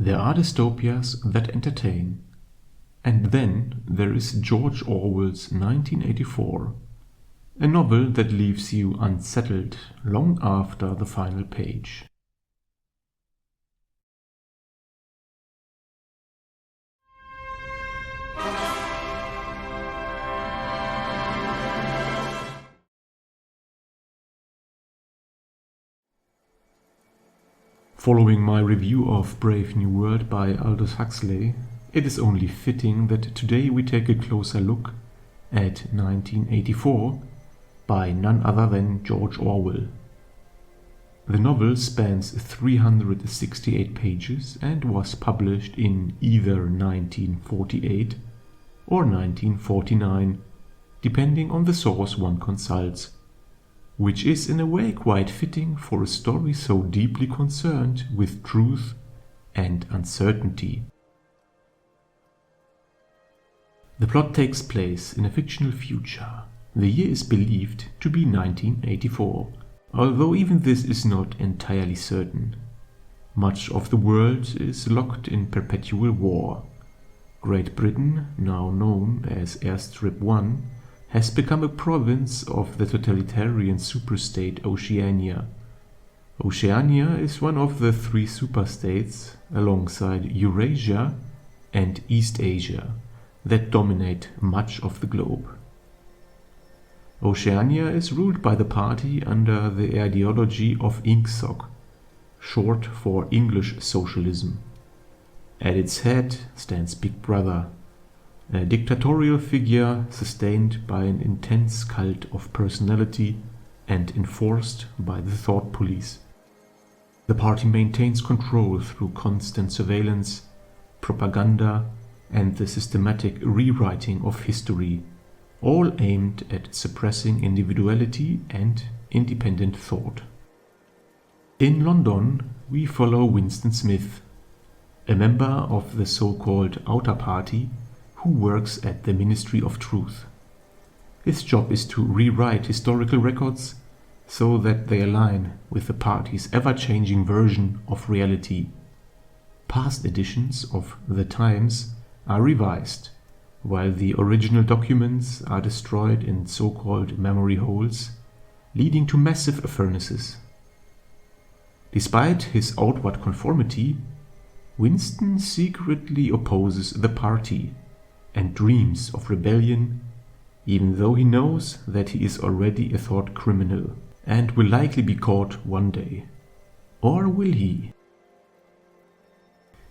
There are dystopias that entertain, and then there is George Orwell's 1984, a novel that leaves you unsettled long after the final page. Following my review of Brave New World by Aldous Huxley, it is only fitting that today we take a closer look at 1984 by none other than George Orwell. The novel spans 368 pages and was published in either 1948 or 1949, depending on the source one consults, which is in a way quite fitting for a story so deeply concerned with truth and uncertainty. The plot takes place in a fictional future. The year is believed to be 1984, although even this is not entirely certain. Much of the world is locked in perpetual war. Great Britain, now known as Airstrip 1, has become a province of the totalitarian superstate Oceania. Oceania is one of the three superstates, alongside Eurasia and East Asia, that dominate much of the globe. Oceania is ruled by the party under the ideology of INGSOC, short for English Socialism. At its head stands Big Brother, a dictatorial figure sustained by an intense cult of personality and enforced by the thought police. The party maintains control through constant surveillance, propaganda, and the systematic rewriting of history, all aimed at suppressing individuality and independent thought. In London, we follow Winston Smith, a member of the so-called Outer Party who works at the Ministry of Truth. His job is to rewrite historical records so that they align with the party's ever-changing version of reality. Past editions of The Times are revised, while the original documents are destroyed in so-called memory holes, leading to massive furnaces. Despite his outward conformity, Winston secretly opposes the party and dreams of rebellion, even though he knows that he is already a thought criminal and will likely be caught one day. Or will he?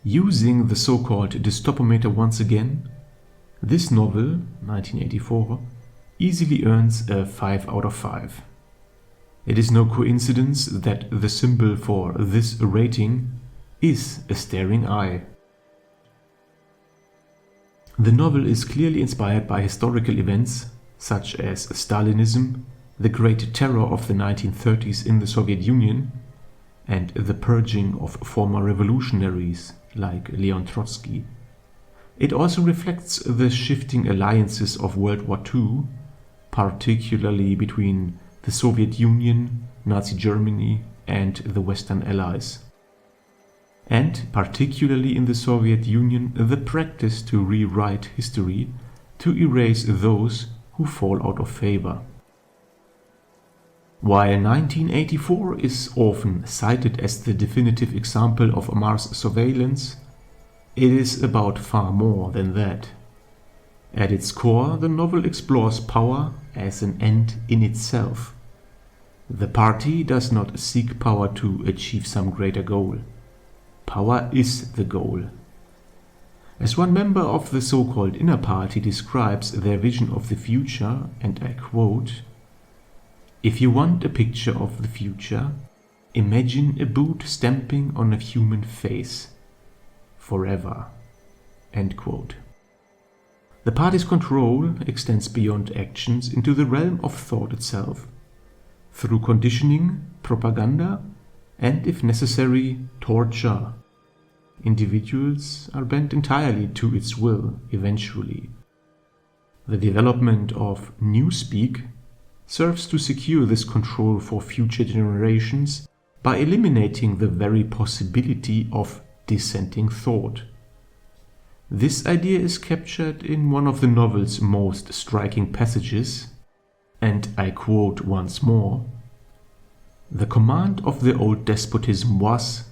Using the so-called dystopometer once again, this novel, 1984, easily earns a 5 out of 5. It is no coincidence that the symbol for this rating is a staring eye. The novel is clearly inspired by historical events such as Stalinism, the Great Terror of the 1930s in the Soviet Union, and the purging of former revolutionaries like Leon Trotsky. It also reflects the shifting alliances of World War II, particularly between the Soviet Union, Nazi Germany, and the Western Allies. And particularly in the Soviet Union, the practice to rewrite history to erase those who fall out of favor. While 1984 is often cited as the definitive example of Mars surveillance, it is about far more than that. At its core, the novel explores power as an end in itself. The party does not seek power to achieve some greater goal. Power is the goal. As one member of the so-called inner party describes their vision of the future, and I quote, "If you want a picture of the future, imagine a boot stamping on a human face. Forever." End quote. The party's control extends beyond actions into the realm of thought itself. Through conditioning, propaganda, and if necessary, torture, individuals are bent entirely to its will eventually. The development of newspeak serves to secure this control for future generations by eliminating the very possibility of dissenting thought. This idea is captured in one of the novel's most striking passages, and I quote once more, "The command of the old despotism was,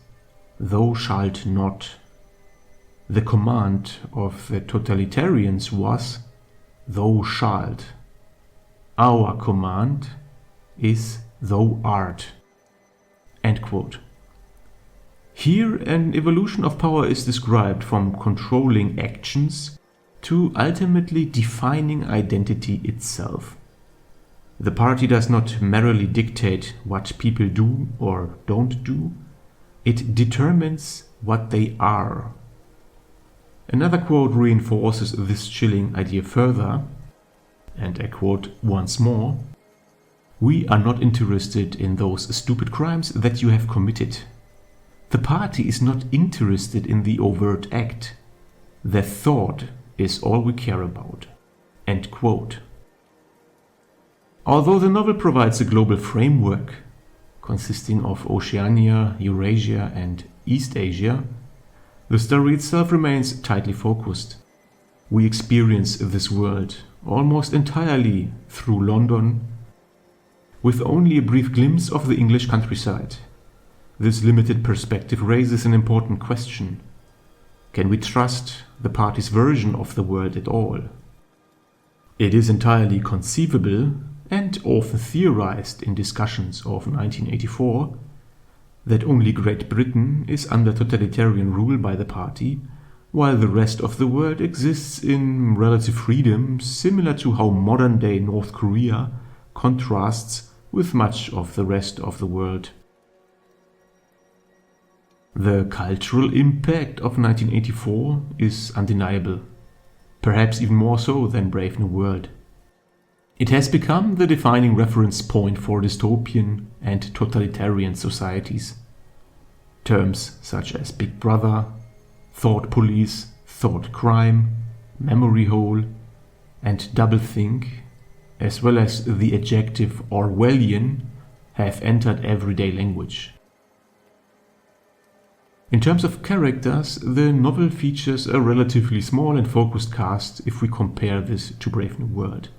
'Thou shalt not.' The command of the totalitarians was, 'Thou shalt.' Our command is, 'Thou art.'" End quote. Here, an evolution of power is described from controlling actions to ultimately defining identity itself. The party does not merely dictate what people do or don't do, it determines what they are. Another quote reinforces this chilling idea further, and I quote once more, "We are not interested in those stupid crimes that you have committed. The party is not interested in the overt act. The thought is all we care about." End quote. Although the novel provides a global framework consisting of Oceania, Eurasia, and East Asia, the story itself remains tightly focused. We experience this world almost entirely through London, with only a brief glimpse of the English countryside. This limited perspective raises an important question. Can we trust the party's version of the world at all? It is entirely conceivable, and often theorized in discussions of 1984, that only Great Britain is under totalitarian rule by the party, while the rest of the world exists in relative freedom, similar to how modern-day North Korea contrasts with much of the rest of the world. The cultural impact of 1984 is undeniable, perhaps even more so than Brave New World. It has become the defining reference point for dystopian and totalitarian societies. Terms such as Big Brother, thought police, thought crime, memory hole, and doublethink, as well as the adjective Orwellian, have entered everyday language. In terms of characters, the novel features a relatively small and focused cast if we compare this to Brave New World.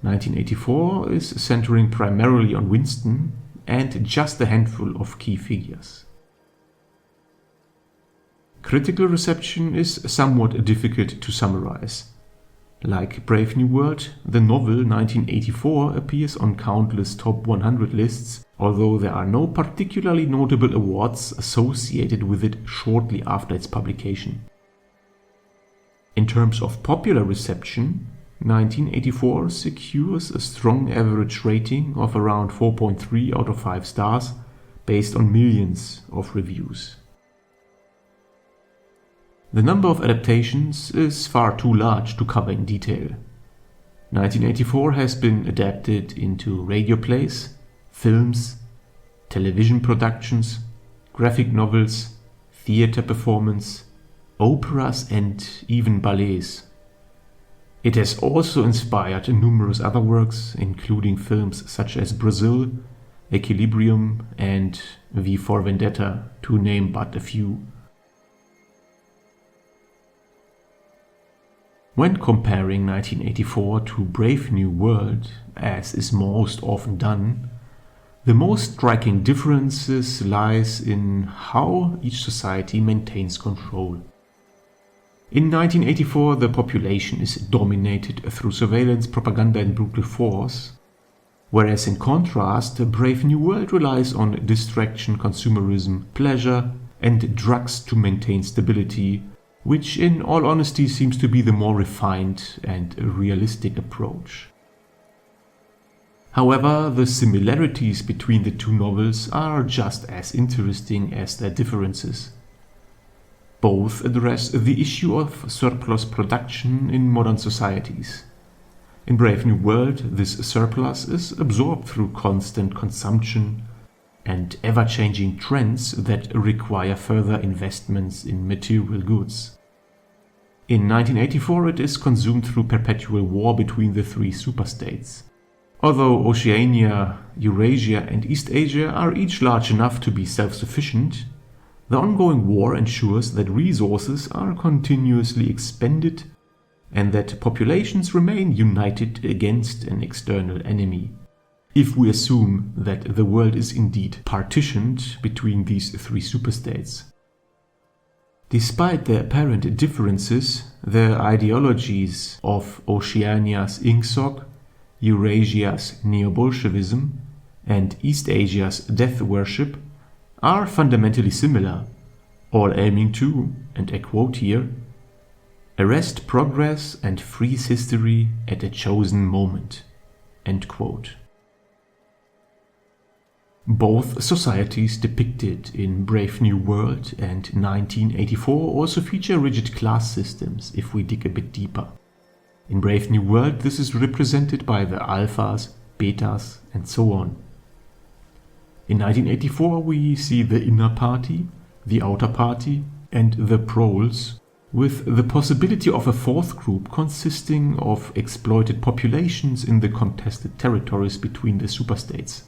1984 is centering primarily on Winston and just a handful of key figures. Critical reception is somewhat difficult to summarize. Like Brave New World, the novel 1984 appears on countless top 100 lists, although there are no particularly notable awards associated with it shortly after its publication. In terms of popular reception, 1984 secures a strong average rating of around 4.3 out of 5 stars based on millions of reviews. The number of adaptations is far too large to cover in detail. 1984 has been adapted into radio plays, films, television productions, graphic novels, theater performance, operas, and even ballets. It has also inspired numerous other works, including films such as Brazil, Equilibrium, and V for Vendetta, to name but a few. When comparing 1984 to Brave New World, as is most often done, the most striking differences lies in how each society maintains control. In 1984, the population is dominated through surveillance, propaganda, and brutal force, whereas in contrast, Brave New World relies on distraction, consumerism, pleasure, and drugs to maintain stability, which in all honesty seems to be the more refined and realistic approach. However, the similarities between the two novels are just as interesting as their differences. Both address the issue of surplus production in modern societies. In Brave New World, this surplus is absorbed through constant consumption and ever-changing trends that require further investments in material goods. In 1984, it is consumed through perpetual war between the three superstates. Although Oceania, Eurasia, and East Asia are each large enough to be self-sufficient, The ongoing war ensures that resources are continuously expended and that populations remain united against an external enemy. If we assume that the world is indeed partitioned between these three superstates. Despite their apparent differences, the ideologies of Oceania's Ingsoc, Eurasia's Neo-Bolshevism, and East Asia's death worship are fundamentally similar, all aiming to, and I quote here, arrest progress and freeze history at a chosen moment. End quote. Both societies depicted in Brave New World and 1984 also feature rigid class systems if we dig a bit deeper. In Brave New World this is represented by the alphas, betas and so on. In 1984 we see the inner party, the outer party and the proles, with the possibility of a fourth group consisting of exploited populations in the contested territories between the superstates.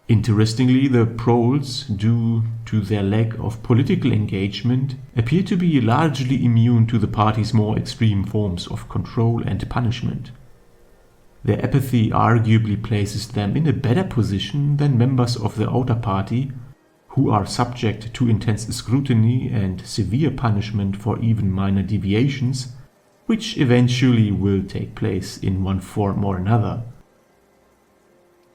Interestingly, the proles, due to their lack of political engagement, appear to be largely immune to the party's more extreme forms of control and punishment. Their apathy arguably places them in a better position than members of the outer party, who are subject to intense scrutiny and severe punishment for even minor deviations, which eventually will take place in one form or another.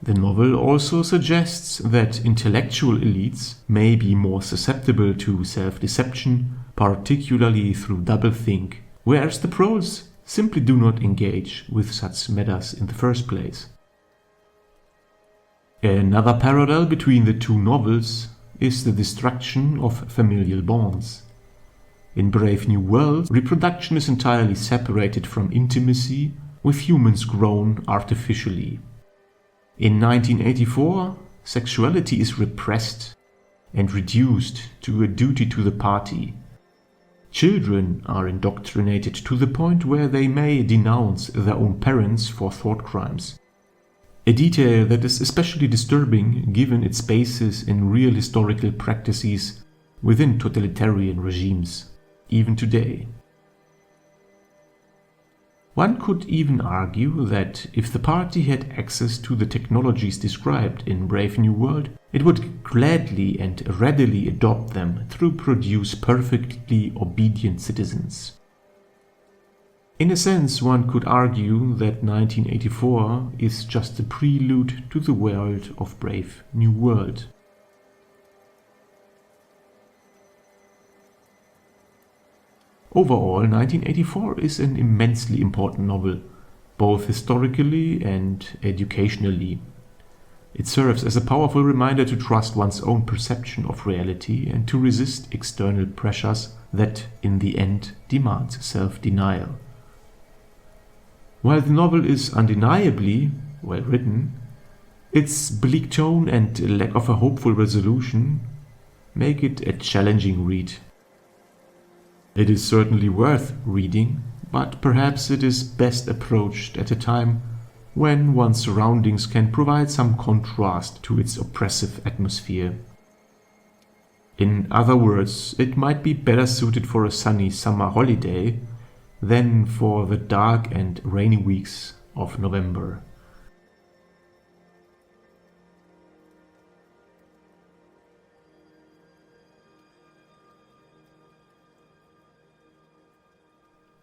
The novel also suggests that intellectual elites may be more susceptible to self-deception, particularly through doublethink, whereas the proles simply do not engage with such matters in the first place. Another parallel between the two novels is the destruction of familial bonds. In Brave New World, reproduction is entirely separated from intimacy, with humans grown artificially. In 1984, sexuality is repressed and reduced to a duty to the party. Children are indoctrinated to the point where they may denounce their own parents for thought crimes. A detail that is especially disturbing given its basis in real historical practices within totalitarian regimes, even today. One could even argue that if the party had access to the technologies described in Brave New World, it would gladly and readily adopt them to produce perfectly obedient citizens. In a sense, one could argue that 1984 is just a prelude to the world of Brave New World. Overall, 1984 is an immensely important novel, both historically and educationally. It serves as a powerful reminder to trust one's own perception of reality and to resist external pressures that, in the end, demand self-denial. While the novel is undeniably well written, its bleak tone and lack of a hopeful resolution make it a challenging read. It is certainly worth reading, but perhaps it is best approached at a time when one's surroundings can provide some contrast to its oppressive atmosphere. In other words, it might be better suited for a sunny summer holiday than for the dark and rainy weeks of November.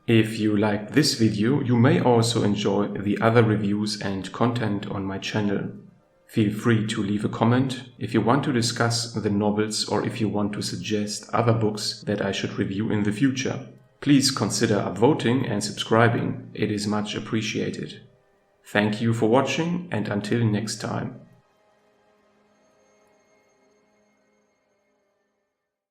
If you liked this video, you may also enjoy the other reviews and content on my channel. Feel free to leave a comment if you want to discuss the novels or if you want to suggest other books that I should review in the future. Please consider upvoting and subscribing, it is much appreciated. Thank you for watching and until next time.